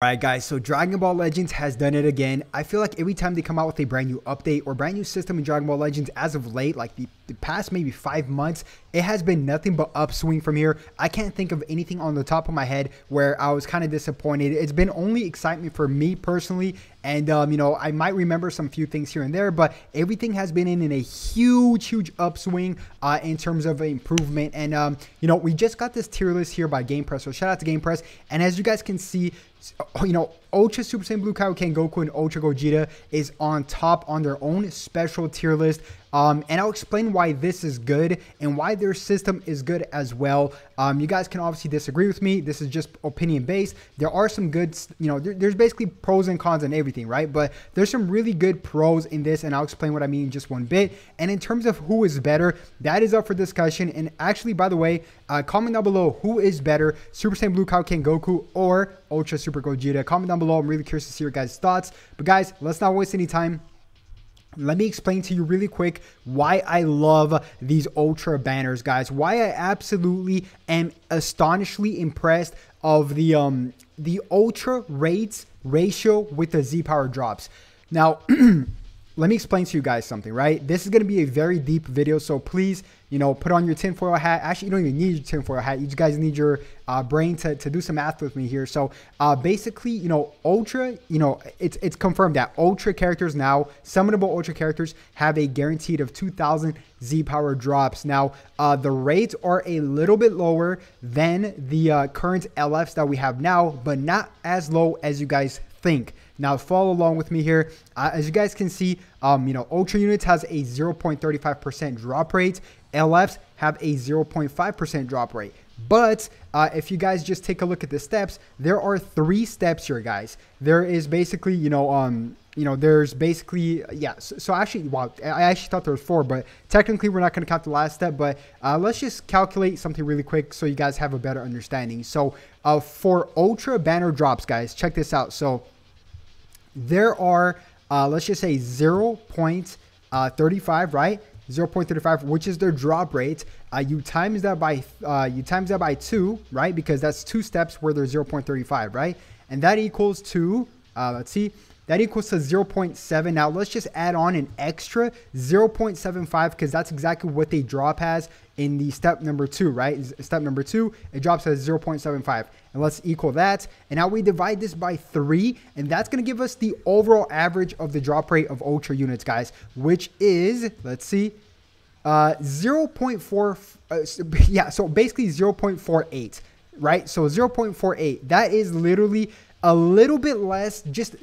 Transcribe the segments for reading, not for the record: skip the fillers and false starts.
Alright guys, so Dragon Ball Legends has done it again. I feel like every time they come out with a brand new update or brand new system in Dragon Ball Legends as of late, like the past maybe 5 months, it has been nothing but upswing from here. I can't think of anything on the top of my head where I was kind of disappointed. It's been only excitement for me personally, and I might remember some few things here and there, but everything has been in a huge upswing in terms of improvement. And we just got this tier list here by GamePress, so shout out to GamePress. And as you guys can see, Ultra Super Saiyan Blue Kaioken Goku and Ultra Gogeta is on top on their own special tier list. And I'll explain why this is good and why their system is good as well. You guys can obviously disagree with me. This is just opinion based. There are some good, there's basically pros and cons and everything, right? But there's some really good pros in this, and I'll explain what I mean in just one bit. And in terms of who is better, that is up for discussion. And actually, by the way, comment down below who is better, Super Saiyan Blue Kaioken Goku or Ultra Super Gogeta. Comment down below. I'm really curious to see your guys' thoughts. But guys, let's not waste any time. Let me explain to you really quick why I love these Ultra banners, guys. Why I absolutely am astonishingly impressed of the Ultra rates ratio with the Z power drops. Now, let me explain to you guys something, right? This is going to be a very deep video, so please, put on your tinfoil hat. Actually, you don't even need your tinfoil hat. You guys need your brain to do some math with me here. So basically, Ultra, it's confirmed that Ultra characters now, summonable Ultra characters, have a guaranteed of 2,000 Z power drops. Now, the rates are a little bit lower than the current LFs that we have now, but not as low as you guys think. Now follow along with me here. As you guys can see, Ultra units has a 0.35% drop rate. LFs have a 0.5% drop rate. But if you guys just take a look at the steps, there are 3 steps here, guys. There is basically, there's basically, yeah. So actually, wow, I actually thought there was 4, but technically we're not going to count the last step. But let's just calculate something really quick so you guys have a better understanding. So for Ultra banner drops, guys, check this out. So there are, let's just say 0.35, right? 0.35, which is their drop rate. You times that by 2, right? Because that's 2 steps where there's 0.35, right? And that equals to, let's see, that equals to 0.7. Now let's just add on an extra 0.75 because that's exactly what they drop as in the step number 2, right? Step number 2, it drops as 0.75. And let's equal that. And now we divide this by 3, and that's going to give us the overall average of the drop rate of Ultra units, guys, which is, let's see, 0.4, yeah, so basically 0.48, right? So 0.48, that is literally a little bit less, just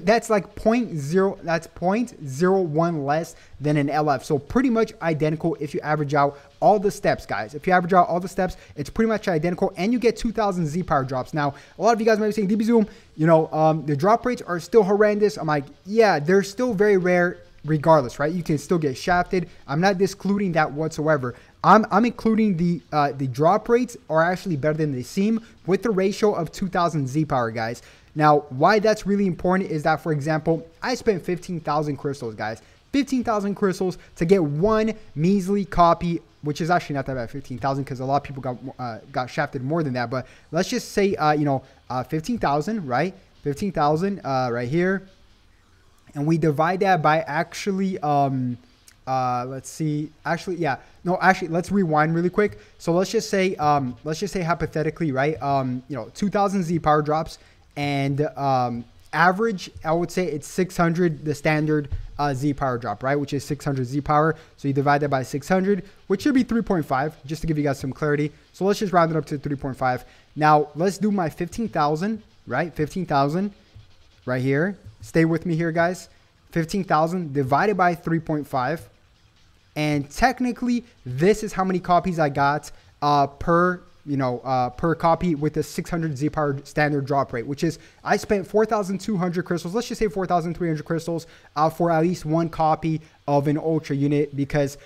that's like 0.01 less than an LF. So pretty much identical if you average out all the steps, guys. If you average out all the steps, it's pretty much identical, and you get 2,000 Z power drops. Now, a lot of you guys might be saying, DBZoom, the drop rates are still horrendous. I'm like, yeah, they're still very rare regardless, right? You can still get shafted. I'm not discluding that whatsoever. I'm including the drop rates are actually better than they seem with the ratio of 2,000 Z power, guys. Now, why that's really important is that, for example, I spent 15,000 crystals, guys. 15,000 crystals to get one measly copy, which is actually not that bad, 15,000, because a lot of people got shafted more than that. But let's just say, 15,000, right? 15,000 right here. And we divide that by actually, let's see, actually, yeah, no, actually, let's rewind really quick. So let's just say hypothetically, right, 2,000 Z power drops, and average, I would say it's 600, the standard Z power drop, right, which is 600 Z power. So you divide that by 600, which should be 3.5, just to give you guys some clarity. So let's just round it up to 3.5. Now let's do my 15,000, right, 15,000 right here. Stay with me here, guys. 15,000 divided by 3.5. And technically, this is how many copies I got per copy with the 600 Z power standard drop rate, which is I spent 4,200 crystals. Let's just say 4,300 crystals for at least one copy of an Ultra unit, because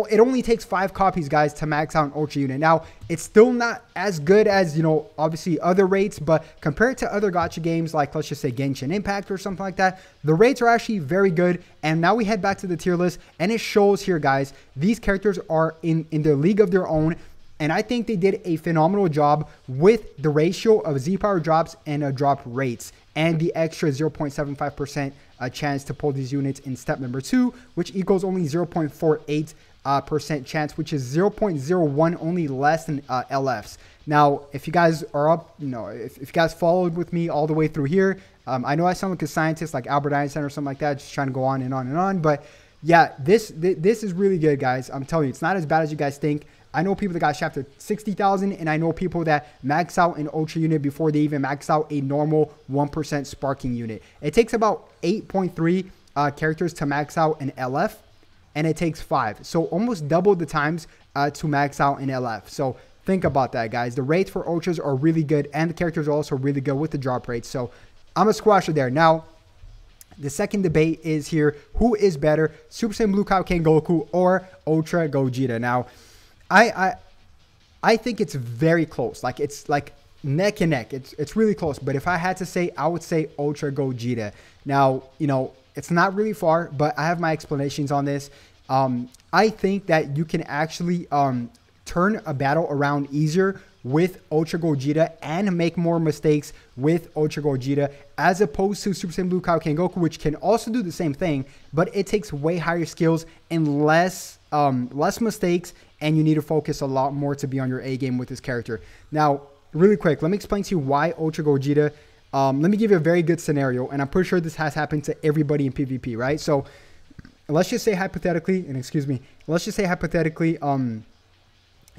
it only takes 5 copies, guys, to max out an Ultra unit. Now, it's still not as good as, obviously other rates, but compared to other gacha games like, let's just say, Genshin Impact or something like that, the rates are actually very good. And now we head back to the tier list, and it shows here, guys, these characters are in their league of their own. And I think they did a phenomenal job with the ratio of Z power drops and drop rates and the extra 0.75% chance to pull these units in step number 2, which equals only 0.48% chance, which is 0.01 only less than LFs. Now, if you guys are up, if you guys followed with me all the way through here, I know I sound like a scientist like Albert Einstein or something like that, just trying to go on and on and on. But yeah, this is really good, guys. I'm telling you, it's not as bad as you guys think. I know people that got shafted 60,000, and I know people that max out an ultra unit before they even max out a normal 1% sparking unit. It takes about 8.3 characters to max out an LF, and it takes 5. So almost double the times to max out an LF. So think about that, guys. The rates for ultras are really good, and the characters are also really good with the drop rates. So I'm a squasher there. Now, the second debate is here. Who is better, Super Saiyan Blue Kaioken Goku or Ultra Gogeta? Now, I think it's very close. Like, it's like neck and neck. It's really close. But if I had to say, I would say Ultra Gogeta. Now, it's not really far, but I have my explanations on this. I think that you can actually turn a battle around easier with Ultra Gogeta and make more mistakes with Ultra Gogeta as opposed to Super Saiyan Blue Kaioken Goku, which can also do the same thing, but it takes way higher skills and less mistakes, and you need to focus a lot more to be on your A game with this character. Now, really quick, let me explain to you why Ultra Gogeta. Let me give you a very good scenario, and I'm pretty sure this has happened to everybody in PvP, right? So let's just say hypothetically, let's just say hypothetically, Ultra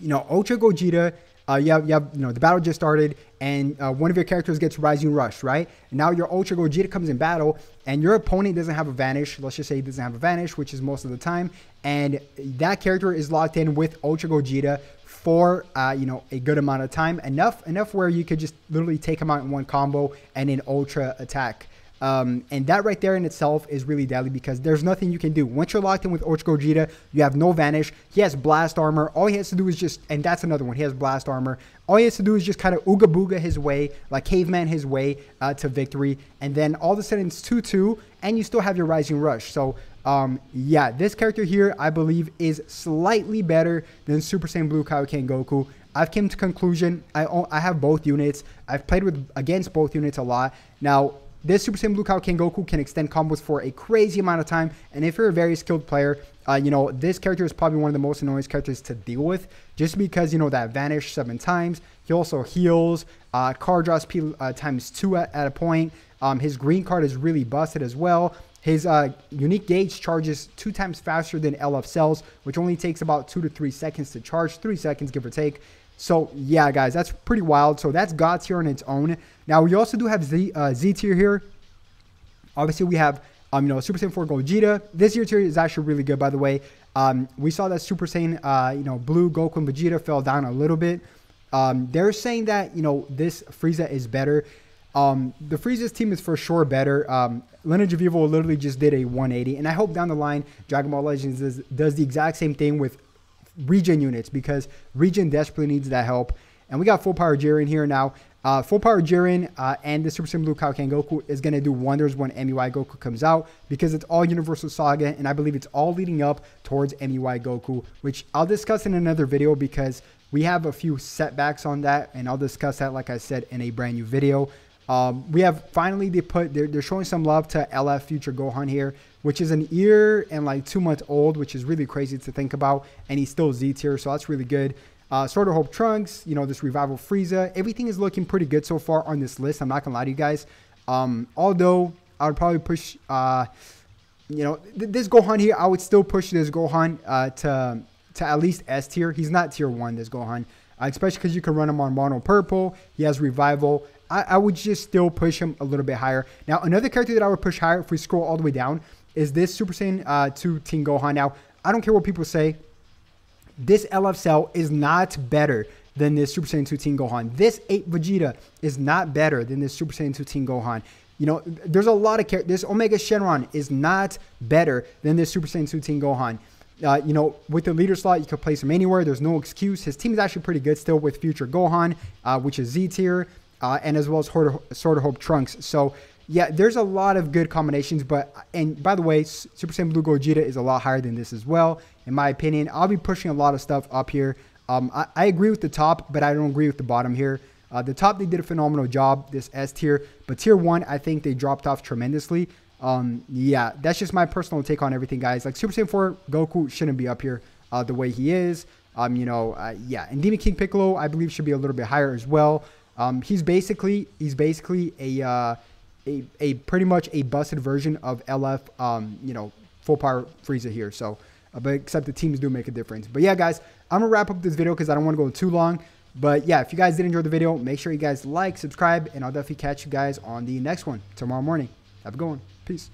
Gogeta, you have the battle just started, and one of your characters gets Rising Rush, right? And now your Ultra Gogeta comes in battle, and your opponent doesn't have a Vanish. Let's just say he doesn't have a Vanish, which is most of the time, and that character is locked in with Ultra Gogeta for a good amount of time, enough where you could just literally take him out in one combo and an Ultra attack. And that right there in itself is really deadly because there's nothing you can do. Once you're locked in with Ultra Gogeta, you have no Vanish. He has Blast Armor. All he has to do is just, and that's another one, he has Blast Armor. All he has to do is just kind of Ooga Booga his way, like Caveman his way to victory. And then all of a sudden it's 2-2, and you still have your Rising Rush. So, yeah, this character here, I believe, is slightly better than Super Saiyan Blue Kaioken Goku. I've come to conclusion. I have both units. I've played against both units a lot. Now, this Super Saiyan Blue Kaioken Goku can extend combos for a crazy amount of time. And if you're a very skilled player, this character is probably one of the most annoying characters to deal with. Just because, that Vanish 7 times. He also heals. Card draw speed times 2 at a point. His green card is really busted as well. His unique gauge charges 2 times faster than LF cells, which only takes about 2 to 3 seconds to charge. 3 seconds, give or take. So, yeah, guys, that's pretty wild. So, that's God tier on its own. Now, we also do have Z tier here. Obviously, we have, Super Saiyan 4 Gogeta. This Z tier is actually really good, by the way. We saw that Super Saiyan, Blue, Goku, and Vegeta fell down a little bit. They're saying that, this Frieza is better. The Frieza's team is for sure better. Lineage of Evil literally just did a 180. And I hope down the line, Dragon Ball Legends does the exact same thing with regen units, because regen desperately needs that help. And we got full power Jiren here now. Full power Jiren and the Super Saiyan Blue Kaioken Goku is going to do wonders when MUI Goku comes out, because it's all Universal Saga, and I believe it's all leading up towards MUI Goku, which I'll discuss in another video because we have a few setbacks on that, and I'll discuss that, like I said, in a brand new video. We have finally they're showing some love to LF Future Gohan here, which is an year and like 2 months old, which is really crazy to think about, and he's still Z tier, so that's really good. Sword of Hope Trunks, this Revival Frieza, everything is looking pretty good so far on this list. I'm not gonna lie to you guys. Although I would probably push, this Gohan here, I would still push this Gohan to at least S tier. He's not tier 1, this Gohan, especially because you can run him on Mono Purple. He has Revival. I would just still push him a little bit higher. Now, another character that I would push higher if we scroll all the way down is this Super Saiyan 2 Teen Gohan. Now, I don't care what people say. This LF Cell is not better than this Super Saiyan 2 Teen Gohan. This 8 Vegeta is not better than this Super Saiyan 2 Teen Gohan. There's a lot of characters. This Omega Shenron is not better than this Super Saiyan 2 Teen Gohan. With the leader slot, you can place him anywhere. There's no excuse. His team is actually pretty good still with Future Gohan, which is Z tier, and as well as Sword of Hope Trunks. So, yeah, there's a lot of good combinations. And by the way, Super Saiyan Blue Gogeta is a lot higher than this as well, in my opinion. I'll be pushing a lot of stuff up here. I agree with the top, but I don't agree with the bottom here. The top, they did a phenomenal job, this S tier. But tier 1, I think they dropped off tremendously. Yeah, that's just my personal take on everything, guys. Like, Super Saiyan 4 Goku shouldn't be up here the way he is. Yeah. And Demon King Piccolo, I believe, should be a little bit higher as well. He's basically a pretty much a busted version of LF, full power Frieza here. So, but except the teams do make a difference. But yeah, guys, I'm going to wrap up this video because I don't want to go too long. But yeah, if you guys did enjoy the video, make sure you guys like, subscribe, and I'll definitely catch you guys on the next one tomorrow morning. Have a good one. Peace.